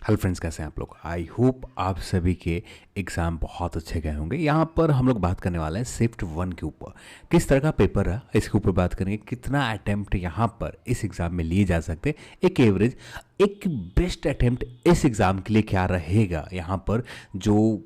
Hello friends, कैसे हैं आप लोग। आई होप आप सभी के एग्ज़ाम बहुत अच्छे गए होंगे। यहाँ पर हम लोग बात करने वाले हैं शिफ्ट 1 के ऊपर। किस तरह का पेपर है इसके ऊपर बात करेंगे, कितना अटेम्प्ट यहाँ पर इस एग्ज़ाम में लिए जा सकते हैं, एक एवरेज, एक बेस्ट अटेम्प्ट इस एग्ज़ाम के लिए क्या रहेगा यहाँ पर, जो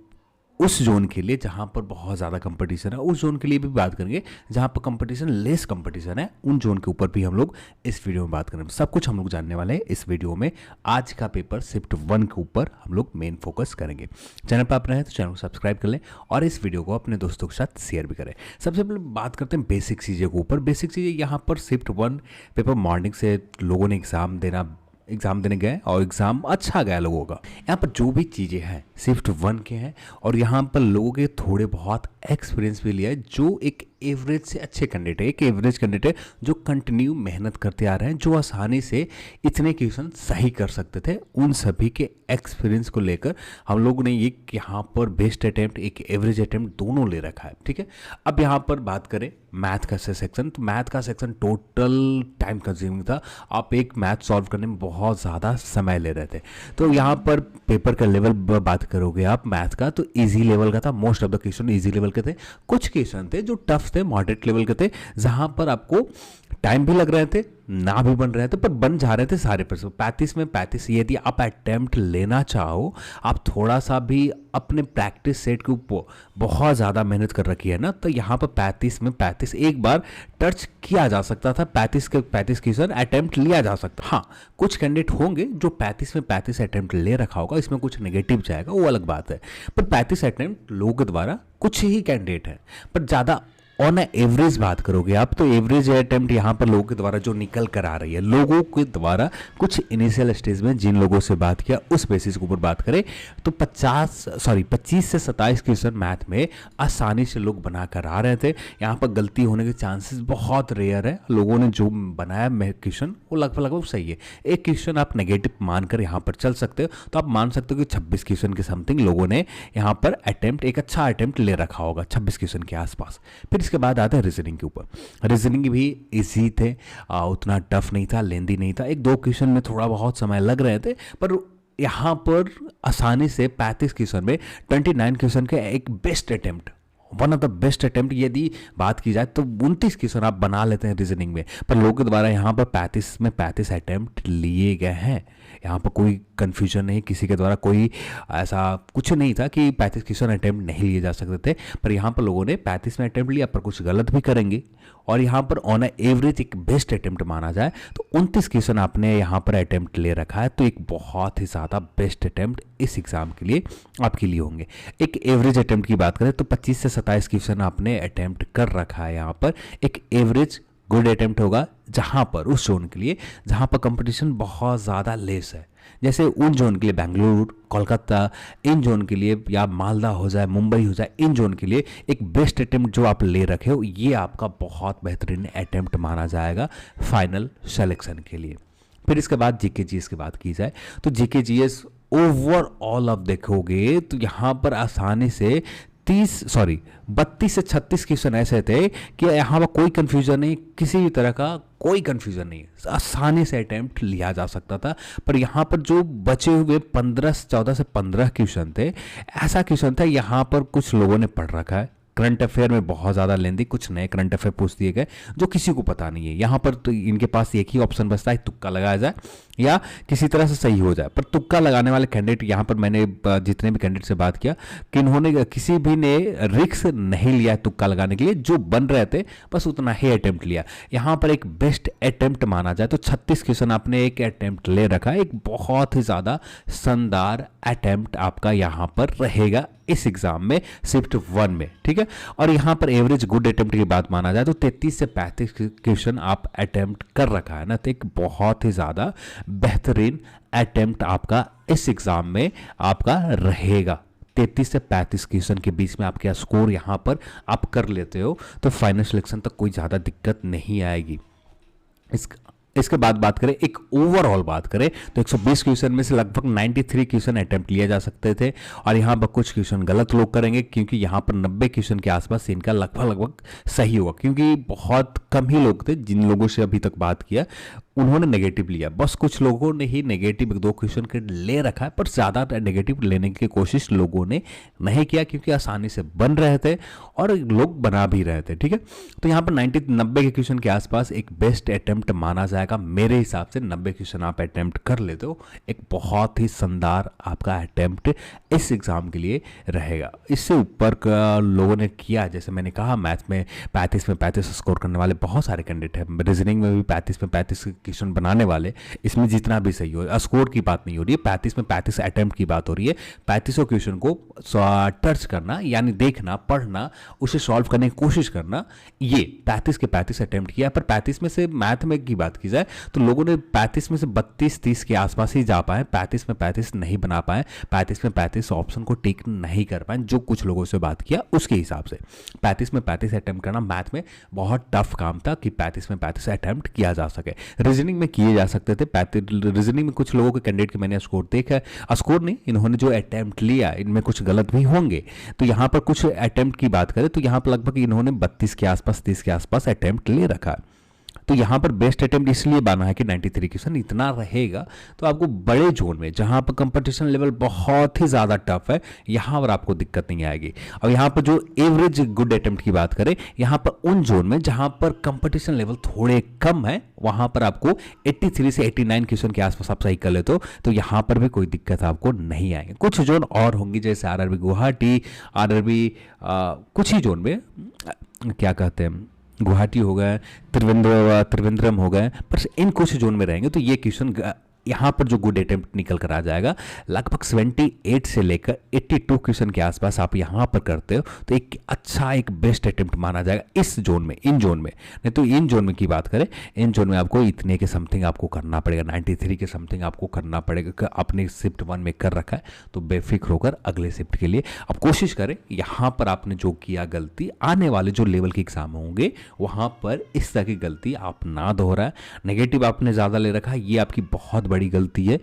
उस जोन के लिए जहाँ पर बहुत ज़्यादा कंपटीशन है, उस जोन के लिए भी बात करेंगे जहाँ पर कंपटीशन लेस कंपटीशन है, उन जोन के ऊपर भी हम लोग इस वीडियो में बात करेंगे। सब कुछ हम लोग जानने वाले हैं इस वीडियो में। आज का पेपर शिफ्ट 1 के ऊपर हम लोग मेन फोकस करेंगे। चैनल पर आप रहे तो चैनल को सब्सक्राइब कर लें और इस वीडियो को अपने दोस्तों के साथ शेयर भी करें। सबसे पहले बात करते हैं बेसिक चीज़ों के ऊपर। बेसिक चीज़ें यहाँ पर शिफ्ट 1 पेपर मॉर्निंग से लोगों ने एग्ज़ाम देने गए और एग्ज़ाम अच्छा गया लोगों का। यहाँ पर जो भी चीज़ें हैं शिफ्ट 1 के हैं और यहाँ पर लोगों के थोड़े बहुत एक्सपीरियंस भी लिया है, जो एक एवरेज से अच्छे कैंडिडेट है, एक एवरेज कैंडिडेट जो कंटिन्यू मेहनत करते आ रहे हैं, जो आसानी से इतने क्वेश्चन सही कर सकते थे, उन सभी के एक्सपीरियंस को लेकर हम लोगों ने ये यहाँ पर बेस्ट अटेम्प्ट, एक एवरेज अटेम्प्ट दोनों ले रखा है। ठीक है, अब यहाँ पर बात करें मैथ का सेक्शन, तो मैथ का सेक्शन टोटल टाइम कंज्यूमिंग था। आप एक मैथ सॉल्व करने में बहुत ज़्यादा समय ले रहे थे। तो यहाँ पर पेपर का लेवल बात करोगे आप मैथ का, तो इजी लेवल का था। Most of the question easy level के थे। कुछ क्वेश्चन थे जो टफ थे, मॉडरेट लेवल के थे, जहां पर आपको टाइम भी लग रहे थे, ना भी बन रहे थे, पर बन जा रहे थे सारे पर। 35 में 35। यदि आप अटेम्प्ट लेना चाहो, आप थोड़ा सा भी अपने प्रैक्टिस सेट के ऊपर बहुत ज़्यादा मेहनत कर रखी है ना, तो यहाँ पर 35 में 35 एक बार टच किया जा सकता था। 35 के 35 क्वेश्चन अटेम्प्ट लिया जा सकता। हाँ, कुछ कैंडिडेट होंगे जो 35 में 35 अटेम्प्ट ले रखा होगा, इसमें कुछ नेगेटिव जाएगा, वो अलग बात है। पर 35 अटेम्प्ट लोगों के द्वारा कुछ ही कैंडिडेट है, पर ज़्यादा ऑन एवरेज बात करोगे आप, तो एवरेज अटेम्प्ट यहाँ पर लोगों के द्वारा जो निकल कर आ रही है, लोगों के द्वारा कुछ इनिशियल स्टेज में जिन लोगों से बात किया उस बेसिस के ऊपर बात करें तो 25 से 27 क्वेश्चन मैथ में आसानी से लोग बना कर आ रहे थे। यहाँ पर गलती होने के चांसेस बहुत रेयर है। लोगों ने जो बनाया क्वेश्चन वो लगभग सही है। एक क्वेश्चन आप नेगेटिव मानकर यहाँ पर चल सकते हो, तो आप मान सकते हो कि 26 क्वेश्चन के समथिंग लोगों ने यहाँ पर अटेम्प्ट, एक अच्छा अटेम्प्ट ले रखा होगा 26 क्वेश्चन के आसपास। फिर इसके बाद आते हैं रीजनिंग के ऊपर। रीजनिंग भी इजी थे, उतना टफ नहीं था, लेंदी नहीं था। एक दो क्वेश्चन में थोड़ा बहुत समय लग रहे थे, पर यहाँ पर आसानी से 35 क्वेश्चन में 29 क्वेश्चन के एक best attempt, one of the best attempt यदि बात की जाए तो 29 क्वेश्चन आप बना लेते हैं रीजनिंग में। पर लोगों के द्वारा यहाँ पर 35 में 35 अटेम्प्ट लिए गए हैं। यहाँ पर कोई कन्फ्यूजन नहीं, किसी के द्वारा कोई ऐसा कुछ नहीं था कि 35 क्वेश्चन अटेम्प्ट नहीं लिए जा सकते थे। पर यहाँ पर लोगों ने 35 में अटेम्प्ट लिया, पर कुछ गलत भी करेंगे। और यहाँ पर ऑन एवरेज एक बेस्ट अटेम्प्ट माना जाए तो 29 क्वेश्चन आपने यहाँ पर अटेम्प्ट ले रखा है, तो एक बहुत ही ज़्यादा बेस्ट अटेम्प्ट इस एग्ज़ाम के लिए आपके लिए होंगे। एक एवरेज अटेम्प्ट की बात करें तो 25 से 27 क्वेश्चन आपने अटेम्प्ट कर रखा है। यहाँ पर एक एवरेज गुड अटेम्प्ट होगा जहाँ पर उस जोन के लिए जहाँ पर कंपटीशन बहुत ज़्यादा लेस है, जैसे उन जोन के लिए बेंगलुरु, कोलकाता, इन जोन के लिए, या मालदा हो जाए, मुंबई हो जाए, इन जोन के लिए एक बेस्ट अटेम्प्ट जो आप ले रखे हो, ये आपका बहुत बेहतरीन अटेम्प्ट माना जाएगा फाइनल सिलेक्शन के लिए। फिर इसके बाद जीके जीएस की बात की जाए तो जीके जीएस ओवरऑल आप देखोगे तो यहाँ पर आसानी से 32 से 36 क्वेश्चन ऐसे थे कि यहाँ पर कोई कंफ्यूजन नहीं, किसी भी तरह का कोई कंफ्यूजन नहीं, आसानी से अटेम्प्ट लिया जा सकता था। पर यहाँ पर जो बचे हुए 14 से 15 क्वेश्चन थे, ऐसा क्वेश्चन था यहाँ पर कुछ लोगों ने पढ़ रखा है। करंट अफेयर में बहुत ज़्यादा लेंदी, कुछ नए करंट अफेयर पूछ दिए गए जो किसी को पता नहीं है। यहाँ पर तो इनके पास एक ही ऑप्शन बचता है, तुक्का लगाया जाए या किसी तरह से सही हो जाए। पर तुक्का लगाने वाले कैंडिडेट, यहाँ पर मैंने जितने भी कैंडिडेट से बात किया कि इन्होंने किसी भी ने रिस्क नहीं लिया है तुक्का लगाने के लिए, जो बन रहे थे बस उतना ही अटेम्प्ट लिया। यहाँ पर एक बेस्ट अटेम्प्ट माना जाए तो 36 क्वेश्चन आपने एक अटेम्प्ट ले रखा है, एक बहुत ही ज़्यादा शानदार अटेम्प्ट आपका यहाँ पर रहेगा इस एग्जाम में शिफ्ट 1 में। ठीक है, और यहाँ पर एवरेज गुड अटेम्प्ट की बात माना जाए तो 33 से 35 क्वेश्चन आप अटेम्प्ट कर रखा है ना, तो एक बहुत ही ज़्यादा बेहतरीन अटेम्प्ट आपका इस एग्जाम में आपका रहेगा। 33 से 35 क्वेश्चन के बीच में आपका स्कोर यहाँ पर आप कर लेते हो तो फाइनल सिलेक्शन तक कोई ज़्यादा दिक्कत नहीं आएगी। इसके बाद बात करें, एक ओवरऑल बात करें तो 120 क्वेश्चन में से लगभग 93 क्वेश्चन अटेम्प्ट लिए जा सकते थे, और यहाँ पर कुछ क्वेश्चन गलत लोग करेंगे क्योंकि यहाँ पर 90 क्वेश्चन के आसपास इनका लगभग सही होगा, क्योंकि बहुत कम ही लोग थे जिन लोगों से अभी तक बात किया उन्होंने नेगेटिव लिया, बस कुछ लोगों ने ही नेगेटिव 1-2 क्वेश्चन के ले रखा है, पर ज़्यादा नेगेटिव लेने की कोशिश लोगों ने नहीं किया क्योंकि आसानी से बन रहे थे और लोग बना भी रहे थे। ठीक है, तो यहाँ पर 90 के क्वेश्चन के आसपास एक बेस्ट अटेम्प्ट माना जाएगा। मेरे हिसाब से 90 क्वेश्चन आप अटेम्प्ट कर लेते हो, एक बहुत ही शानदार आपका अटेम्प्ट इस एग्ज़ाम के लिए रहेगा। इससे ऊपर का लोगों ने किया, जैसे मैंने कहा मैथ्स में 35 स्कोर करने वाले बहुत सारे कैंडिडेट हैं, रीजनिंग में भी 35 क्वेश्चन बनाने वाले, इसमें जितना भी सही हो, स्कोर की बात नहीं हो रही है, 35 अटेम्प्ट की बात हो रही है। 35 क्वेश्चन को टच करना यानी देखना, पढ़ना, उसे सॉल्व करने की कोशिश करना, ये 35 के 35 अटेम्प्ट किया। पर 35 में से मैथ में की बात की जाए तो लोगों ने 35 में से 32-30 के आसपास ही जा पाए, 35 में 35 नहीं बना पाए, 35 में 35 ऑप्शन को टिक नहीं कर पाए। जो कुछ लोगों से बात किया उसके हिसाब से 35 में 35 अटेम्प्ट करना मैथ में बहुत टफ काम था कि 35 में 35 अटेम्प्ट किया जा सके। रीजनिंग में किए जा सकते थे, रीजनिंग में कुछ लोगों के कैंडिडेट के मैंने स्कोर देखा है, स्कोर नहीं, इन्होंने जो अटेम्प्ट लिया इनमें कुछ गलत भी होंगे। तो यहाँ पर कुछ अटेम्प्ट की बात करें तो यहाँ पर लगभग इन्होंने 32 के आसपास 30 के आसपास अटेम्प्ट ले रखा है। तो यहाँ पर बेस्ट अटेम्प्ट इसलिए बना है कि 93 क्वेश्चन इतना रहेगा तो आपको बड़े जोन में जहाँ पर कंपटीशन लेवल बहुत ही ज़्यादा टफ है, यहाँ पर आपको दिक्कत नहीं आएगी। और यहाँ पर जो एवरेज गुड अटेम्प्ट की बात करें, यहाँ पर उन जोन में जहाँ पर कंपटीशन लेवल थोड़े कम है, वहाँ पर आपको 83 से 89 क्वेश्चन के आसपास आप सही कर लेते हो तो यहाँ पर भी कोई दिक्कत आपको नहीं आएगी। कुछ जोन और होंगी जैसे आरआरबी गुवाहाटी, आरआरबी कुछ ही जोन में क्या कहते हैं, गुवाहाटी हो गए, त्रिवेंद्रम हो गए, पर इन कुछ जोन में रहेंगे तो ये क्वेश्चन यहाँ पर जो गुड अटेम्प्ट निकल कर आ जाएगा लगभग 78 से लेकर 82 क्वेश्चन के आसपास आप यहाँ पर करते हो तो एक अच्छा एक बेस्ट अटेम्प्ट माना जाएगा इस जोन में, इन जोन में। नहीं तो इन जोन में की बात करें, इन जोन में आपको इतने के समथिंग आपको करना पड़ेगा, 93 के समथिंग आपको करना पड़ेगा। अपने शिफ्ट 1 में कर रखा है तो बेफिक्र होकर अगले शिफ्ट के लिए आप कोशिश करें। यहाँ पर आपने जो किया गलती, आने वाले जो लेवल के एग्जाम होंगे वहाँ पर इस तरह की गलती आप ना दोहराएं। नेगेटिव आपने ज़्यादा ले रखा है, ये आपकी बहुत बड़ी गलती है।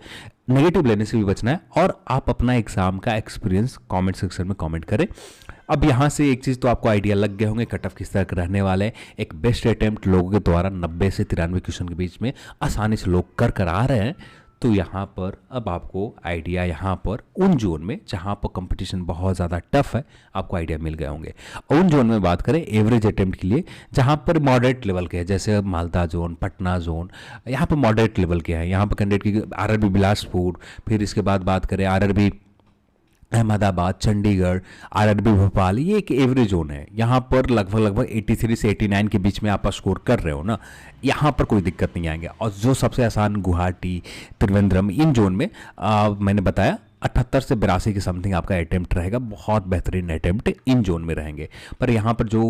नेगेटिव लेने से भी बचना है और आप अपना एग्जाम का एक्सपीरियंस कमेंट सेक्शन में कमेंट करें। अब यहाँ से एक चीज़ तो आपको आइडिया लग गया होंगे कट ऑफ किस तरह के रहने वाले हैं। एक बेस्ट अटेम्प्ट लोगों के द्वारा 90 से 93 क्वेश्चन के बीच में आसानी से लोग कर आ रहे हैं। तो यहाँ पर अब आपको आइडिया, यहाँ पर उन जोन में जहाँ पर कंपटीशन बहुत ज़्यादा टफ है आपको आइडिया मिल गए होंगे। उन जोन में बात करें एवरेज अटेम्प्ट के लिए जहाँ पर मॉडरेट लेवल के हैं, जैसे मालदा जोन, पटना जोन, यहाँ पर मॉडरेट लेवल के हैं। यहाँ पर कैंडिडेट की आरआरबी बिलासपुर, फिर इसके बाद बात करें आरआरबी अहमदाबाद, चंडीगढ़, आरआरबी भोपाल, ये एक एवरेज जोन है। यहाँ पर लगभग 83 से 89 के बीच में आप स्कोर कर रहे हो ना, यहाँ पर कोई दिक्कत नहीं आएंगे। और जो सबसे आसान गुवाहाटी, त्रिवेंद्रम, इन जोन में मैंने बताया 78 से 82 के समथिंग आपका अटेम्प्ट रहेगा, बहुत बेहतरीन अटेम्प्ट इन जोन में रहेंगे। पर यहाँ पर जो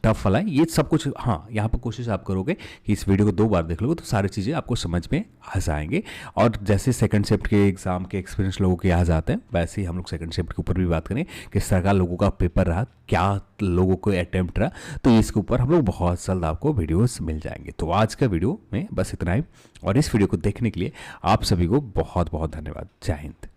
टफ वाला है ये सब कुछ, हाँ यहाँ पर कोशिश आप करोगे कि इस वीडियो को 2 बार देख लोगे तो सारी चीज़ें आपको समझ में आ जाएंगे। और जैसे सेकंड शिफ्ट के एग्जाम के एक्सपीरियंस लोगों के आ जाते हैं, वैसे ही हम लोग सेकंड शिफ्ट के ऊपर भी बात करें किस तरह का लोगों का पेपर रहा, क्या लोगों को अटेम्प्ट रहा, तो इसके ऊपर हम लोग बहुत जल्द आपको वीडियोस मिल जाएंगे। तो आज का वीडियो में बस इतना ही, और इस वीडियो को देखने के लिए आप सभी को बहुत बहुत धन्यवाद। जय हिंद।